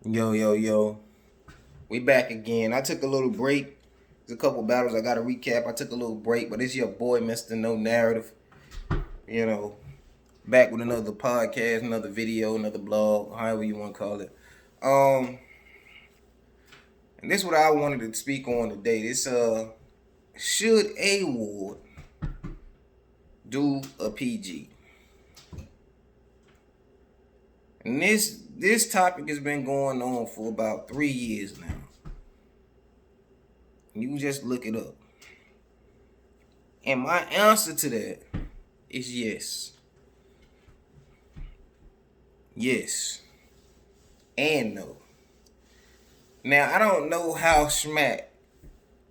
Yo, yo, yo. We back again. I took a little break. There's a couple battles I got to recap. I took a little break, but it's your boy, Mr. No Narrative. You know, back with another podcast, another video, another blog, however you want to call it. And this is what I wanted to speak on today. This, should A Ward do a PG? And this topic has been going on for about 3 years now. You can just look it up. And my answer to that is yes. Yes. And no. Now, I don't know how Smack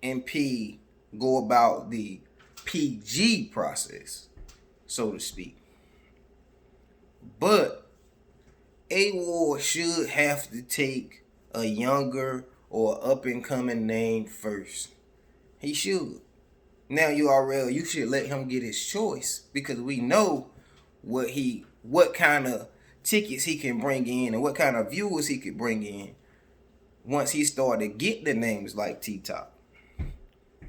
and P go about the PG process, so to speak. But A Ward should have to take a younger or up and coming name first. He should. Now URL, you should let him get his choice because we know what kind of tickets he can bring in and what kind of viewers he could bring in once he started to get the names like TTop.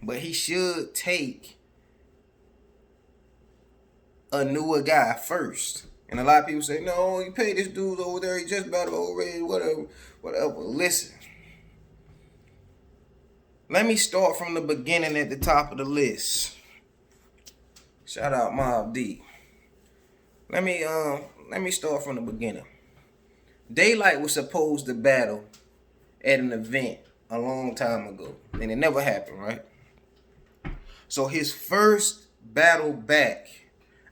But he should take a newer guy first. And a lot of people say, no, you pay this dude over there, he just battled already, whatever. Listen. Let me start from the beginning at the top of the list. Shout out Mob D. Let me start from the beginning. Daylight was supposed to battle at an event a long time ago, and it never happened, right? So his first battle back,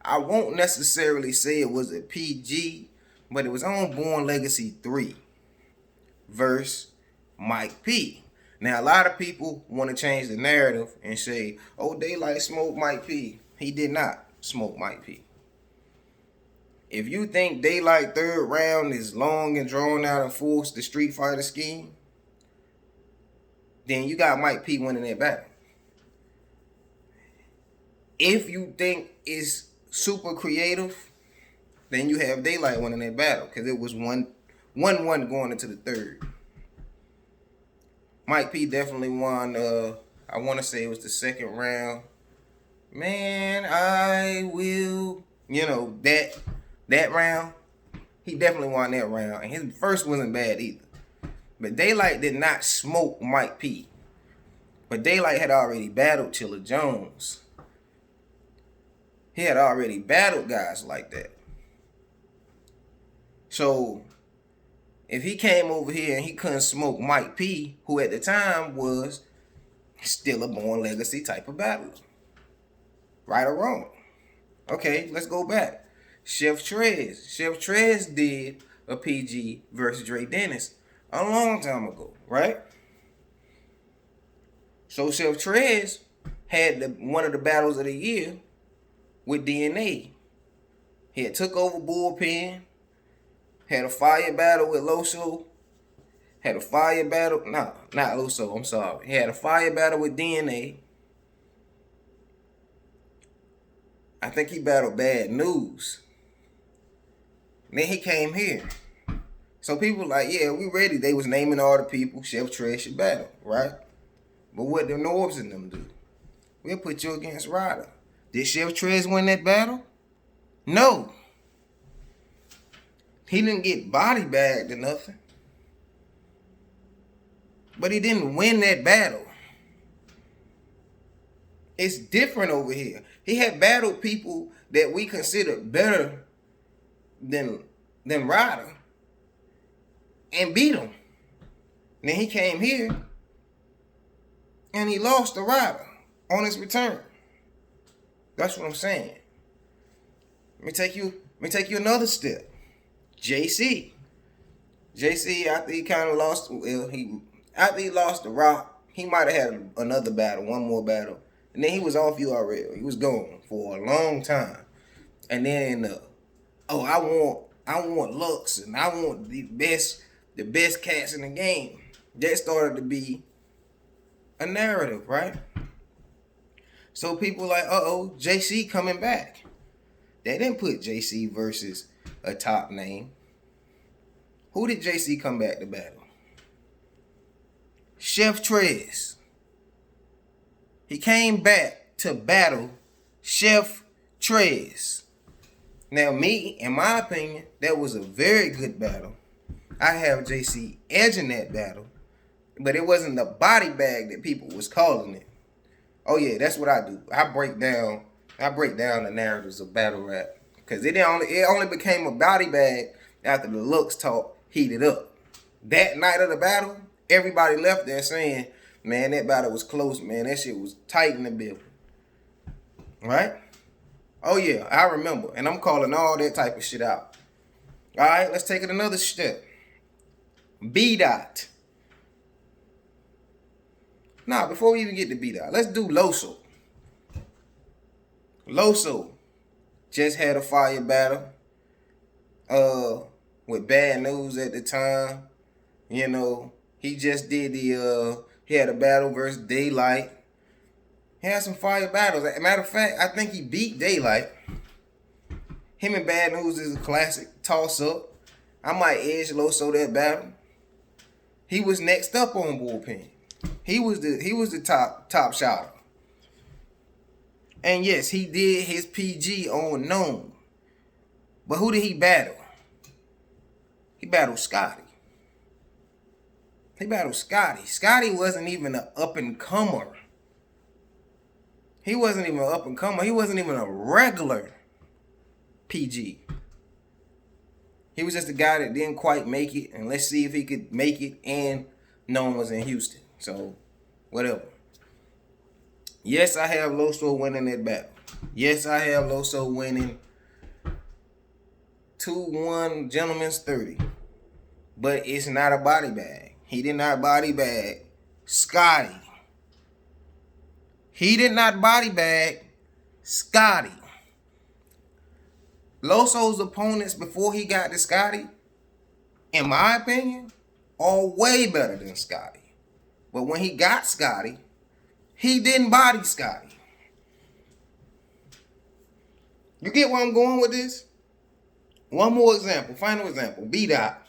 I won't necessarily say it was a PG, but it was on Born Legacy 3 versus Mike P. Now, a lot of people want to change the narrative and say, oh, Daylight smoked Mike P. He did not smoke Mike P. If you think Daylight third round is long and drawn out and forced the Street Fighter scheme, then you got Mike P winning that battle. If you think it's super creative, then you have Daylight winning that battle because it was 1-1 going into the third. Mike P definitely won. I want to say it was the second round. Man, I will. That round. He definitely won that round, and his first wasn't bad either. But Daylight did not smoke Mike P. But Daylight had already battled Chilla Jones. He had already battled guys like that. So if he came over here and he couldn't smoke Mike P, who at the time was still a Born Legacy type of battler. Right or wrong? Okay, let's go back. Chef Trez. Chef Trez did a PG versus Dre Dennis a long time ago, right? So Chef Trez had one of the battles of the year with DNA. He had took over Bullpen. Had a fire battle with Loso. Had a fire battle. No, not Loso. I'm sorry. He had a fire battle with DNA. I think he battled Bad News. And then he came here. So people like, yeah, we ready. They was naming all the people Chef Trez should battle, right? But what the Norbs and them do? We'll put you against Ryder. Did Chef Trez win that battle? No. He didn't get body bagged or nothing. But he didn't win that battle. It's different over here. He had battled people that we consider better than Ryder and beat him. And then he came here and he lost to Ryder on his return. That's what I'm saying. Let me take you another step. JC, after he kind of lost, after he lost the Rock, he might have had another battle, one more battle, and then he was off URL. He was gone for a long time, and then I want Lux, and I want the best cats in the game. That started to be a narrative, right? So people like, JC coming back. They didn't put JC versus a top name. Who did JC come back to battle? Chef Trez. He came back to battle Chef Trez. Now, me, in my opinion, that was a very good battle. I have JC edging that battle, but it wasn't the body bag that people was calling it. Oh yeah, that's what I do. I break down the narratives of battle rap, because it only became a body bag after the looks talk heated up. That night of the battle, everybody left there saying, man, that battle was close, man. That shit was tight in the building. Right? Oh yeah, I remember. And I'm calling all that type of shit out. All right, let's take it another step. B-Dot. Nah, before we even get to B-Dot, let's do Loso. Loso just had a fire battle with Bad News at the time. You know, he just did he had a battle versus Daylight. He had some fire battles. As a matter of fact, I think he beat Daylight. Him and Bad News is a classic toss-up. I might edge Loso that battle. He was next up on Bullpen. He was the top shotter. And yes, he did his PG on Known. But who did he battle? He battled Scotty. Scotty wasn't even an up-and-comer. He wasn't even an up-and-comer. He wasn't even a regular PG. He was just a guy that didn't quite make it. And let's see if he could make it. And Known was in Houston. So, whatever. Yes, I have Loso winning that battle. Yes, I have Loso winning 2-1 Gentleman's 30. But it's not a body bag. He did not body bag Scotty. He did not body bag Scotty. Loso's opponents before he got to Scotty, in my opinion, are way better than Scotty. But when he got Scotty, he didn't body Scotty. You get where I'm going with this? One more example, final example. B-Dot.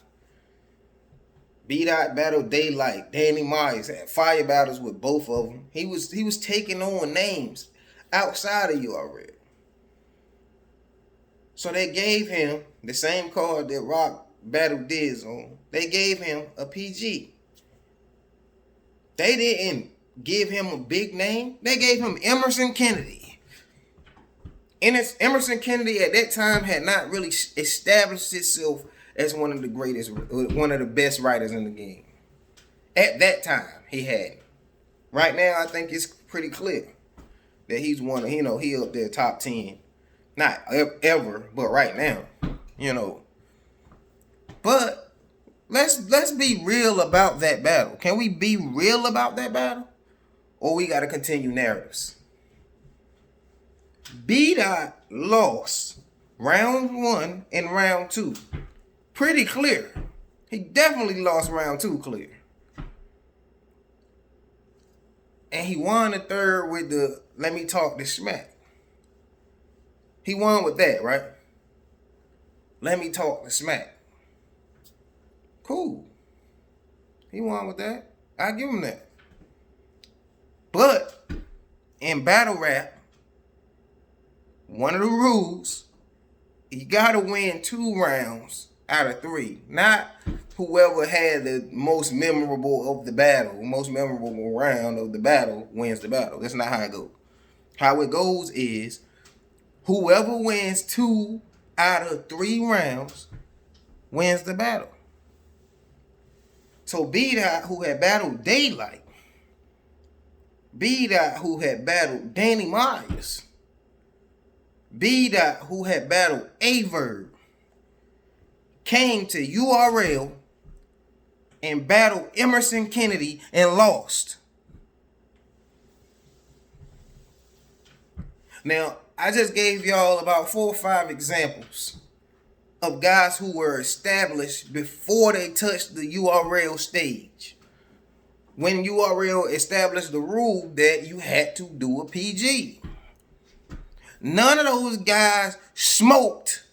B-Dot battled Daylight. Danny Myers had fire battles with both of them. He was taking on names outside of URL. So they gave him the same card that Rock battled Diz on. They gave him a PG. They didn't give him a big name. They gave him Emerson Kennedy. And Emerson Kennedy at that time had not really established itself as one of the best writers in the game. At that time, he had. Right now, I think it's pretty clear that he's one of, he up there top 10. Not ever, but right now, But let's be real about that battle. Can we be real about that battle? Or we got to continue narratives? B-Dot lost round 1 and round 2. Pretty clear. He definitely lost round 2 clear. And he won the third with the Let Me Talk This Smack. He won with that, right? Let Me Talk This Smack. Cool. He won with that. I give him that. But in battle rap, one of the rules, you gotta win 2 rounds out of 3. Not whoever had the most memorable of the battle, most memorable round of the battle wins the battle. That's not how it goes. How it goes is whoever wins 2 out of 3 rounds wins the battle. So B-Dot, who had battled Daylight, B-Dot, who had battled Danny Myers, B-Dot, who had battled Averb, came to URL and battled Emerson Kennedy and lost. Now, I just gave y'all about 4 or 5 examples of guys who were established before they touched the URL stage. When URL established the rule that you had to do a PG. None of those guys smoked.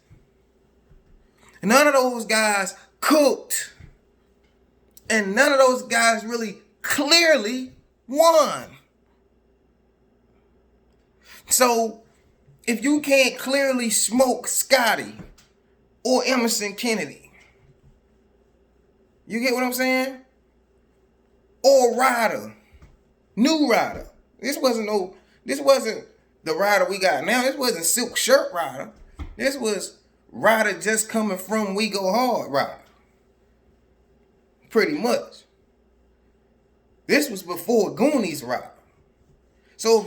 None of those guys cooked. And none of those guys really clearly won. So if you can't clearly smoke Scotty or Emerson Kennedy, you get what I'm saying? Or Ryder, new Ryder. This wasn't the Ryder we got now. This wasn't Silk Shirt Ryder. This was Ryder just coming from We Go Hard Ryder. Pretty much. This was before Goonies Ryder. So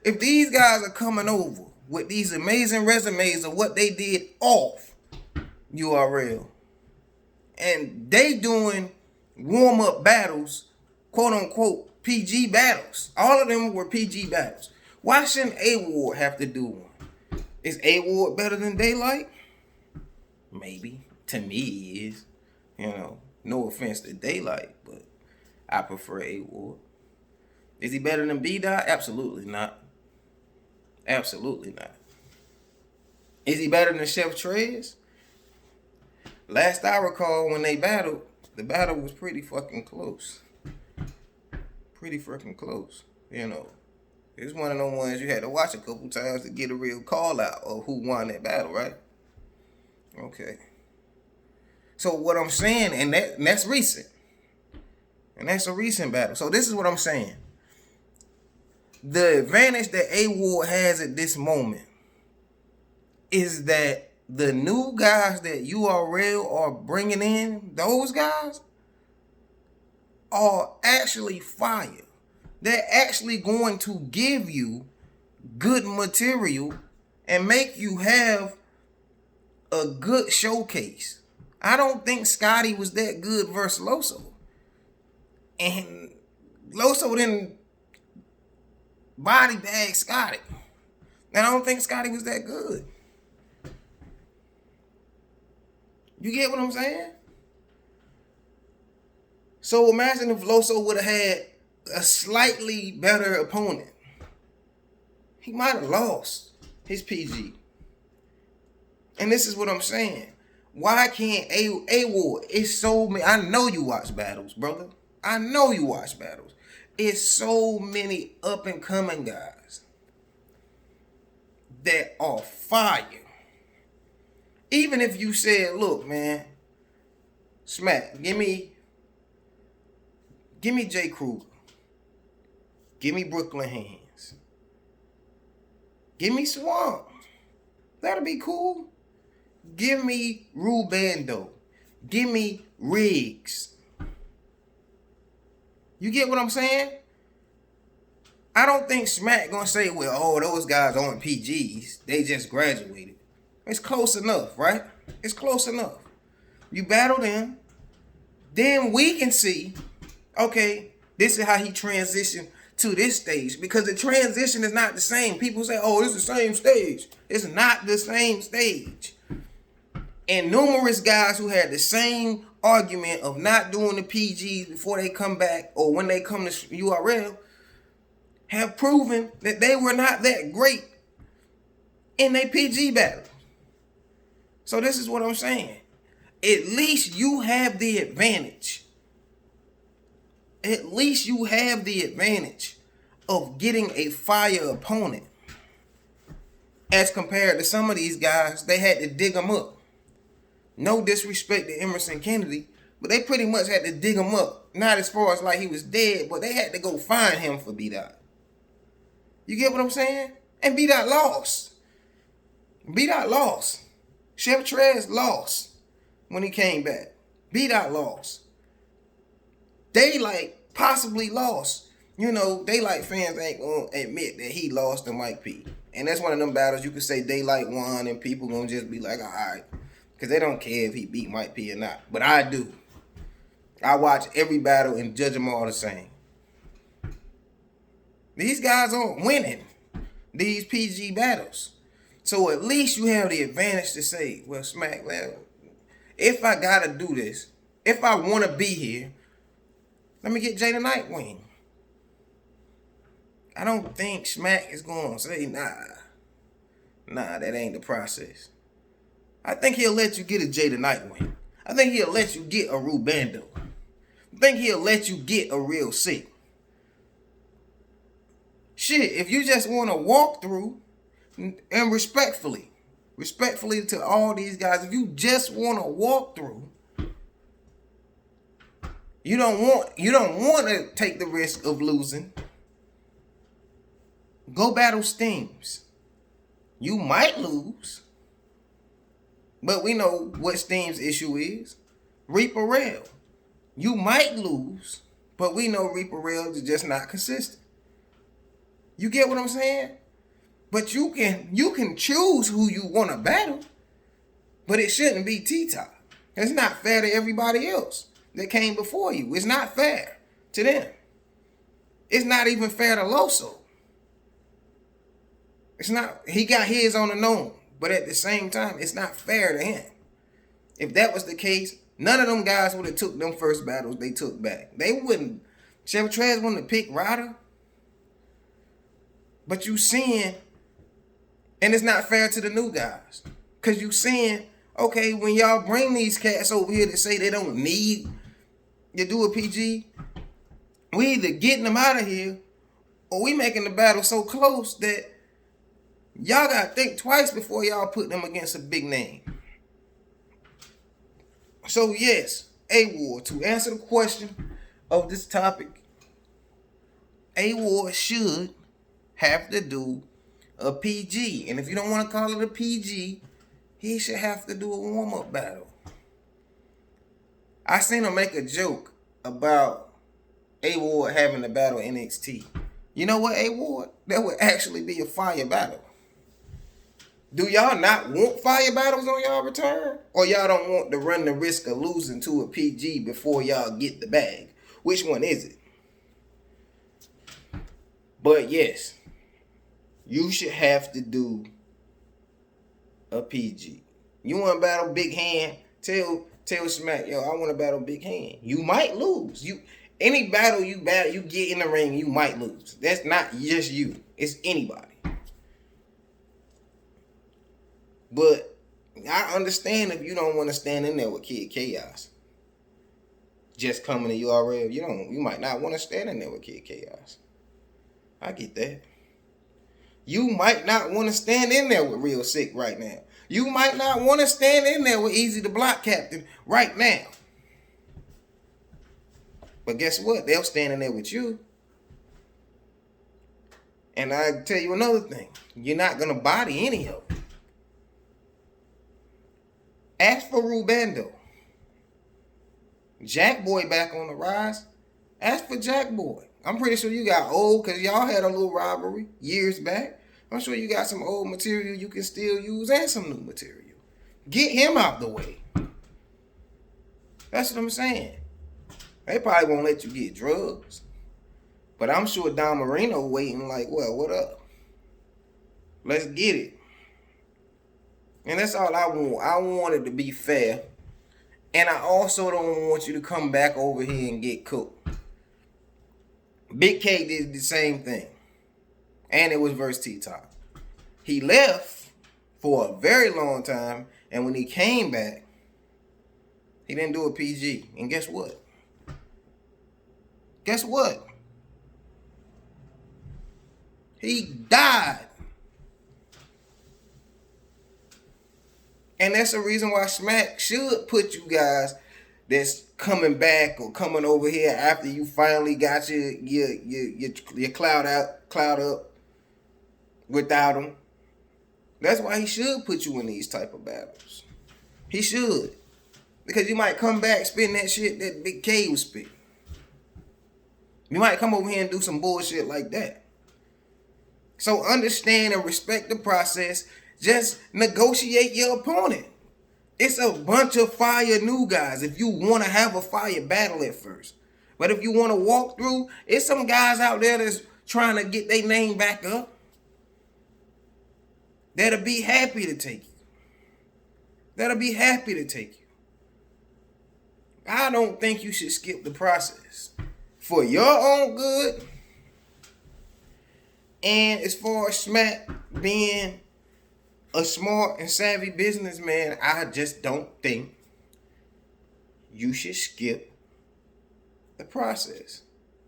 if these guys are coming over with these amazing resumes of what they did off URL, and they doing warm-up battles, quote unquote PG battles. All of them were PG battles. Why shouldn't A-Ward have to do one? Is A-Ward better than Daylight? Maybe. To me he is. No offense to Daylight, but I prefer A-Ward. Is he better than B-Dot? Absolutely not. Absolutely not. Is he better than Chef Trez? Last I recall when they battled, the battle was pretty fucking close. Pretty freaking close. It's one of them ones you had to watch a couple times to get a real call out of who won that battle, right? Okay. So what I'm saying, and that's recent. And that's a recent battle. So this is what I'm saying. The advantage that A-Ward has at this moment is that the new guys that URL are bringing in, those guys are actually fire. They're actually going to give you good material and make you have a good showcase. I don't think Scotty was that good versus Loso. And Loso didn't body bag Scotty. And I don't think Scotty was that good. You get what I'm saying? So imagine if Loso would have had a slightly better opponent. He might have lost his PG. And this is what I'm saying. Why can't A-Ward? It's so many. I know you watch battles, brother. I know you watch battles. It's so many up and coming guys that are fire. Even if you said, look, man, Smack, give me Jay Kruger. Give me Brooklyn Hands. Give me Swamp. That'll be cool. Give me Rubando. Give me Riggs. You get what I'm saying? I don't think Smack gonna say, well, oh, those guys aren't PGs. They just graduated. It's close enough, right? It's close enough. You battle them. Then we can see, okay, this is how he transitioned to this stage. Because the transition is not the same. People say, oh, it's the same stage. It's not the same stage. And numerous guys who had the same argument of not doing the PGs before they come back or when they come to URL have proven that they were not that great in their PG battle. So this is what I'm saying. At least you have the advantage. At least you have the advantage of getting a fire opponent. As compared to some of these guys, they had to dig them up. No disrespect to Emerson Kennedy, but they pretty much had to dig him up. Not as far as like he was dead, but they had to go find him for B-Dot. You get what I'm saying? And B-Dot lost. B-Dot lost. Chef Trez lost when he came back. B-Dot lost. Daylight possibly lost. Daylight fans ain't gonna admit that he lost to Mike P. And that's one of them battles you could say Daylight won and people gonna just be like, all right. Because they don't care if he beat Mike P or not. But I do. I watch every battle and judge them all the same. These guys aren't winning these PG battles. So at least you have the advantage to say, well, Smack, if I got to do this, if I want to be here, let me get Jay the Nightwing. I don't think Smack is going to say, nah, that ain't the process. I think he'll let you get a Jay the Nightwing. I think he'll let you get a Rubando. think he'll let you get a real sick? Shit, if you just want to walk through and respectfully to all these guys, if you just want to walk through, you don't want to take the risk of losing. Go battle Steams. You might lose, but we know what Steam's issue is. Reaper Rail. You might lose, but we know Reaper Rail is just not consistent. You get what I'm saying? But you can choose who you want to battle, but it shouldn't be TTop. It's not fair to everybody else that came before you. It's not fair to them. It's not even fair to Loso. It's not. He got his on the known, but at the same time, it's not fair to him. If that was the case, none of them guys would have took them first battles they took back. They wouldn't. Chevy Trez wouldn't have picked Ryder. But you seeing, and it's not fair to the new guys, because you seeing, okay, when y'all bring these cats over here that say they don't need to do a PG, we either getting them out of here, or we making the battle so close that y'all got to think twice before y'all put them against a big name. So yes, A-Ward, to answer the question of this topic, A-Ward should have to do a PG. And if you don't want to call it a PG, he should have to do a warm-up battle. I seen him make a joke about A-Ward having to battle NXT. You know what, A-Ward? That would actually be a fire battle. Do y'all not want fire battles on y'all return? Or y'all don't want to run the risk of losing to a PG before y'all get the bag? Which one is it? But yes, you should have to do a PG. You want to battle Big Hand? Tell Smack, yo, I want to battle Big Hand. You might lose. Any battle you get in the ring, you might lose. That's not just you. It's anybody. But I understand if you don't want to stand in there with Kid Chaos. Just coming to URL, you might not want to stand in there with Kid Chaos. I get that. You might not want to stand in there with Real Sick right now. You might not want to stand in there with Easy the Block Captain right now. But guess what? They'll stand in there with you. And I tell you another thing. You're not going to body any of them. Ask for Rubando. Jack Boy back on the rise. Ask for Jack Boy. I'm pretty sure you got old, because y'all had a little rivalry years back. I'm sure you got some old material you can still use and some new material. Get him out the way. That's what I'm saying. They probably won't let you get drugs. But I'm sure Don Marino waiting like, well, what up? Let's get it. And that's all I want. I want it to be fair. And I also don't want you to come back over here and get cooked. Big K did the same thing. And it was versus TTop. He left for a very long time. And when he came back, he didn't do a PG. And guess what? Guess what? He died. And that's the reason why Smack should put you guys that's coming back or coming over here after you finally got your cloud up without him. That's why he should put you in these type of battles. He should. Because you might come back spitting that shit that Big K was spitting. You might come over here and do some bullshit like that. So understand and respect the process. Just negotiate your opponent. It's a bunch of fire new guys if you want to have a fire battle at first. But if you want to walk through, it's some guys out there that's trying to get their name back up. That'll be happy to take you. That'll be happy to take you. I don't think you should skip the process. For your own good. And as far as Smack being a smart and savvy businessman, I just don't think you should skip the process.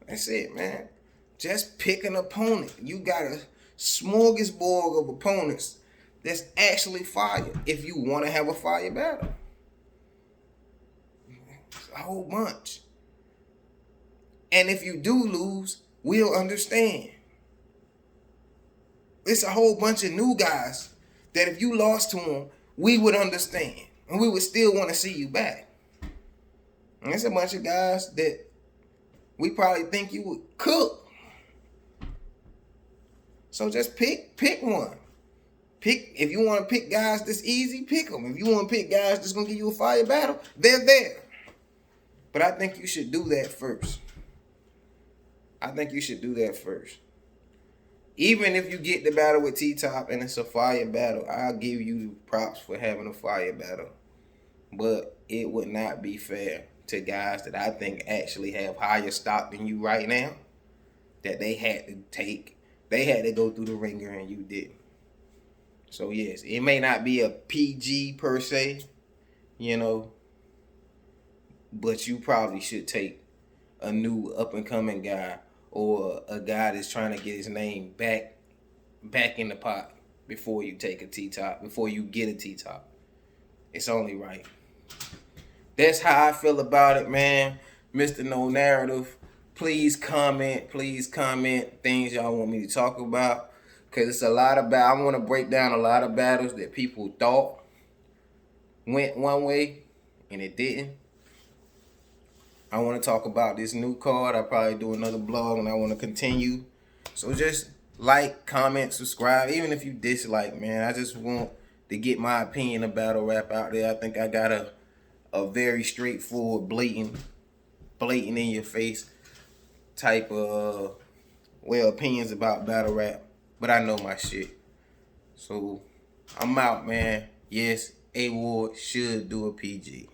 That's it, man. Just pick an opponent. You got a smorgasbord of opponents that's actually fire if you want to have a fire battle. It's a whole bunch. And if you do lose, we'll understand. It's a whole bunch of new guys that if you lost to them, we would understand. And we would still want to see you back. And it's a bunch of guys that we probably think you would cook. So just pick one. If you want to pick guys that's easy, pick them. If you want to pick guys that's going to give you a fire battle, they're there. But I think you should do that first. Even if you get the battle with TTop and it's a fire battle, I'll give you props for having a fire battle. But it would not be fair to guys that I think actually have higher stock than you right now, that they had to go through the ringer and you didn't. So yes, it may not be a PG per se, but you probably should take a new up and coming guy or a guy that's trying to get his name back in the pot before you take a T-top, before you get a T-top. It's only right. That's how I feel about it, man. Mr. No Narrative. Please comment things y'all want me to talk about. Because it's a lot of I want to break down a lot of battles that people thought went one way and it didn't. I want to talk about this new card. I'll probably do another blog and I want to continue. So just like, comment, subscribe. Even if you dislike, man, I just want to get my opinion of battle rap out there. I think I got a very straightforward, blatant in your face type of opinions about battle rap. But I know my shit. So I'm out, man. Yes, A Ward should do a PG.